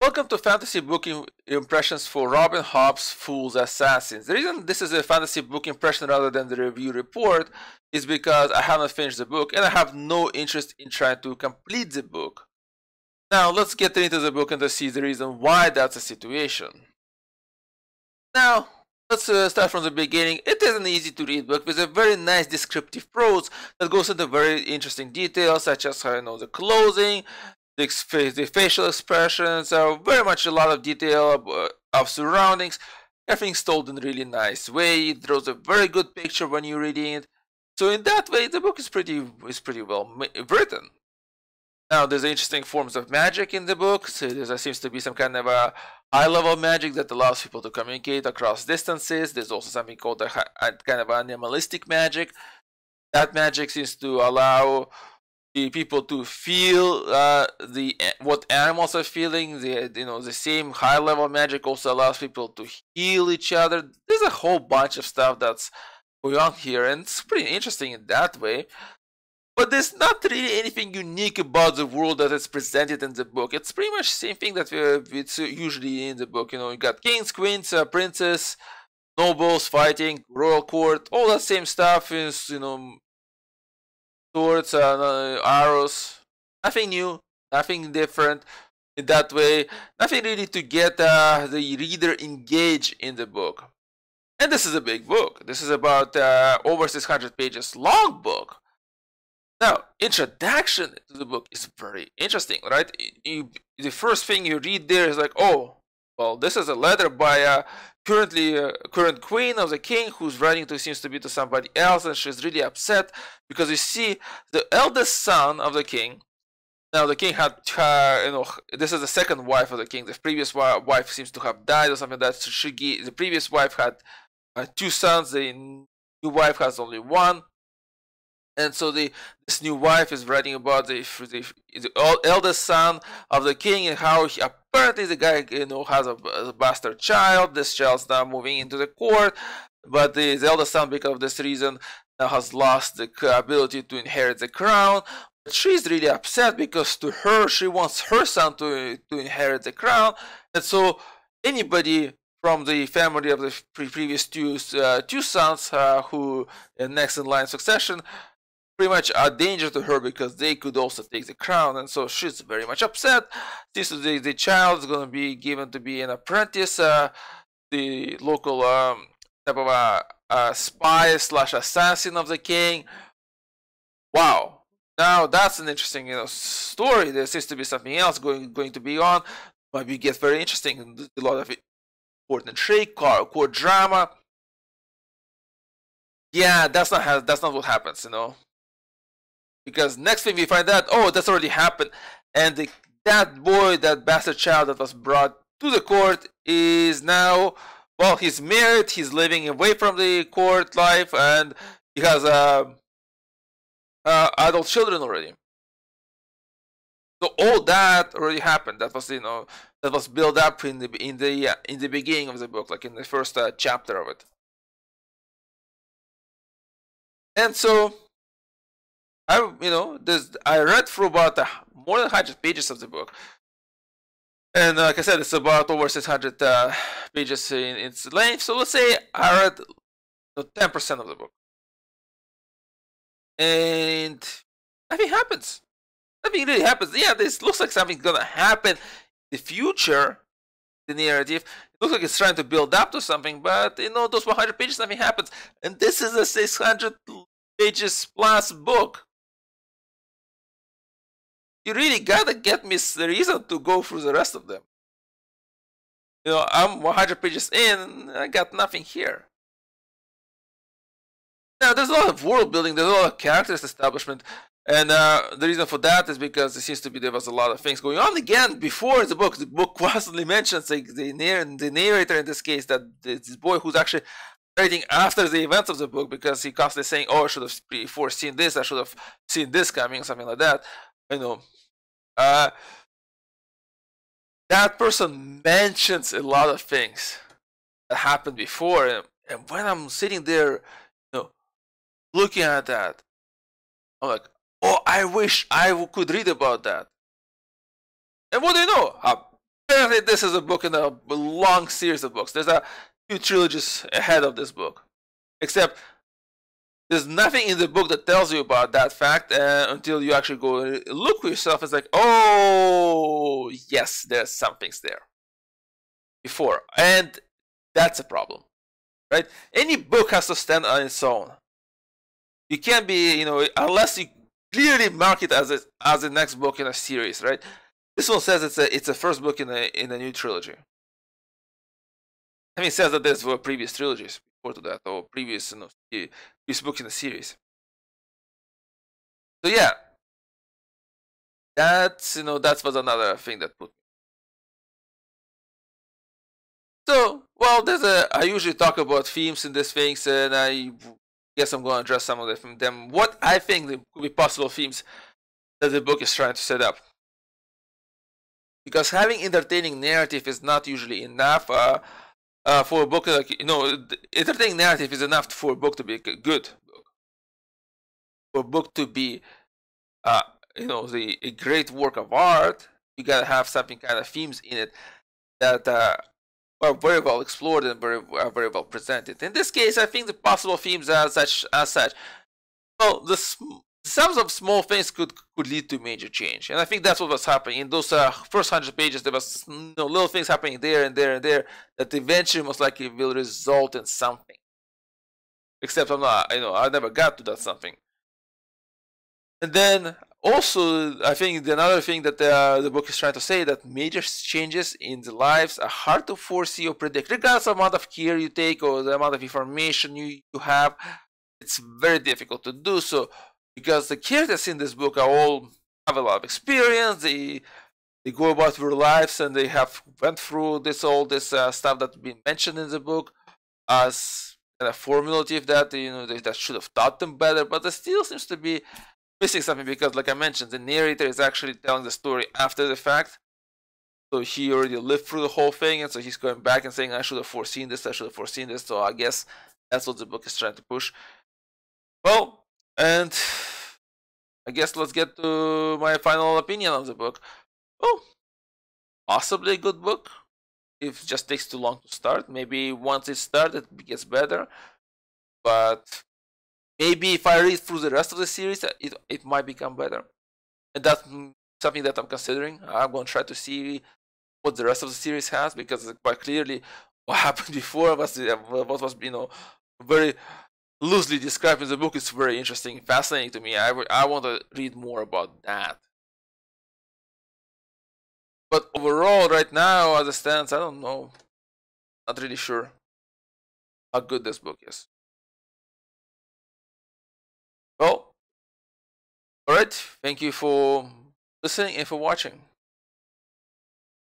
Welcome to Fantasy Book Impressions for Robin Hobb's Fool's Assassins. The reason this is a fantasy book impression rather than the review report is because I haven't finished the book and I have no interest in trying to complete the book. Now let's get into the book and to see the reason why that's a situation. Now, let's start from the beginning. It is an easy to read book with a very nice descriptive prose that goes into very interesting details such as the clothing, the facial expressions, very much a lot of detail of surroundings. Everything's told in a really nice way. It draws a very good picture when you're reading it. So in that way, the book is pretty well written. Now, there's interesting forms of magic in the book. So there seems to be some kind of a high-level magic that allows people to communicate across distances. There's also something called a kind of animalistic magic. That magic seems to allow the people to feel what animals are feeling. The same high-level magic also allows people to heal each other. There's a whole bunch of stuff that's going on here, and it's pretty interesting in that way. But there's not really anything unique about the world that is presented in the book. It's pretty much the same thing that it's usually in the book. You got kings, queens, princes, nobles fighting, royal court, all that same stuff is, swords, arrows. Nothing new, nothing different in that way. Nothing really to get the reader engaged in the book. And this is a big book. This is about over 600 pages long book. Now, introduction to the book is very interesting, right? The first thing you read there is like, oh, well, this is a letter by a current queen of the king who's writing seems to be to somebody else, and she's really upset because you see the eldest son of the king. Now, the king had, this is the second wife of the king. The previous wife seems to have died or something like that. The previous wife had 2 sons. The new wife has only 1. And so this new wife is writing about the eldest son of the king and how apparently the guy has a bastard child. This child's now moving into the court, but the eldest son, because of this reason, now has lost the ability to inherit the crown. But she's really upset because to her, she wants her son to inherit the crown, and so anybody from the family of the previous two sons who next in line succession pretty much a danger to her because they could also take the crown, and so she's very much upset. This is the child is going to be given to be an apprentice, the local type of a spy / assassin of the king. Wow, now that's an interesting story. There seems to be something else going to be on. Might be get very interesting. A lot of court intrigue, court drama. Yeah, that's not what happens, Because next thing we find out, oh, that's already happened, and that bastard child that was brought to the court is now, well, he's married, he's living away from the court life, and he has adult children already. So all that already happened. That was that was built up in the beginning of the book, like in the first chapter of it, and so. I read through about more than 100 pages of the book, and like I said, it's about over 600 pages in its length. So let's say I read 10% of the book, and nothing happens. Nothing really happens. Yeah, this looks like something's gonna happen in the future. The narrative, it looks like it's trying to build up to something, but those 100 pages, nothing happens, and this is a 600 pages plus book. You really gotta get me the reason to go through the rest of them. I'm 100 pages in, I got nothing here. Now, there's a lot of world building, there's a lot of characters establishment, and the reason for that is because it seems to be there was a lot of things going on. Again, before the book constantly mentions the narrator in this case, that this boy who's actually writing after the events of the book, because he constantly saying, oh, I should have foreseen this, I should have seen this coming, something like that. That person mentions a lot of things that happened before, and when I'm sitting there, looking at that, I'm like, oh, I wish I could read about that. And what do you know? A Technically, this is a book in a long series of books. There's a few trilogies ahead of this book, except there's nothing in the book that tells you about that fact until you actually go look for yourself. It's like, oh, yes, there's some things there before, and that's a problem, right? Any book has to stand on its own. You can't be, unless you clearly mark it as the next book in a series, right? This one says it's a first book in a new trilogy. I mean, it says that there's previous trilogies before to that, or previous book in the series. So yeah, that was another thing that put me. So well, I usually talk about themes in these things, and I guess I'm going to address some of them. What I think could be possible themes that the book is trying to set up. Because having entertaining narrative is not usually enough for a book. Like entertaining narrative is enough for a book to be a good book. For a book to be, a great work of art, you gotta have something kind of themes in it that are very well explored and very well presented. In this case, I think the possible themes as such. Well, the sums of small things could lead to major change, and I think that's what was happening in those first 100 pages. There was little things happening there and there and there that eventually most likely will result in something. Except I'm not, I never got to that something. And then also, I think another thing that the book is trying to say that major changes in the lives are hard to foresee or predict, regardless of the amount of care you take or the amount of information you have. It's very difficult to do so because the characters in this book have a lot of experience. They go about their lives and they have went through all this stuff that's been mentioned in the book as kind of formulative that that should have taught them better, but there still seems to be missing something because, like I mentioned, the narrator is actually telling the story after the fact. So he already lived through the whole thing, and so he's going back and saying, I should have foreseen this, I should have foreseen this. So I guess that's what the book is trying to push. Well, and I guess let's get to my final opinion of the book. Well, possibly a good book. It just takes too long to start. Maybe once it starts, it gets better. But maybe if I read through the rest of the series, it might become better. And that's something that I'm considering. I'm going to try to see what the rest of the series has, because quite clearly what happened before was what was very loosely described in the book is very interesting, fascinating to me. I want to read more about that. But overall, right now, as it stands, I don't know. Not really sure how good this book is. Well, alright. Thank you for listening and for watching.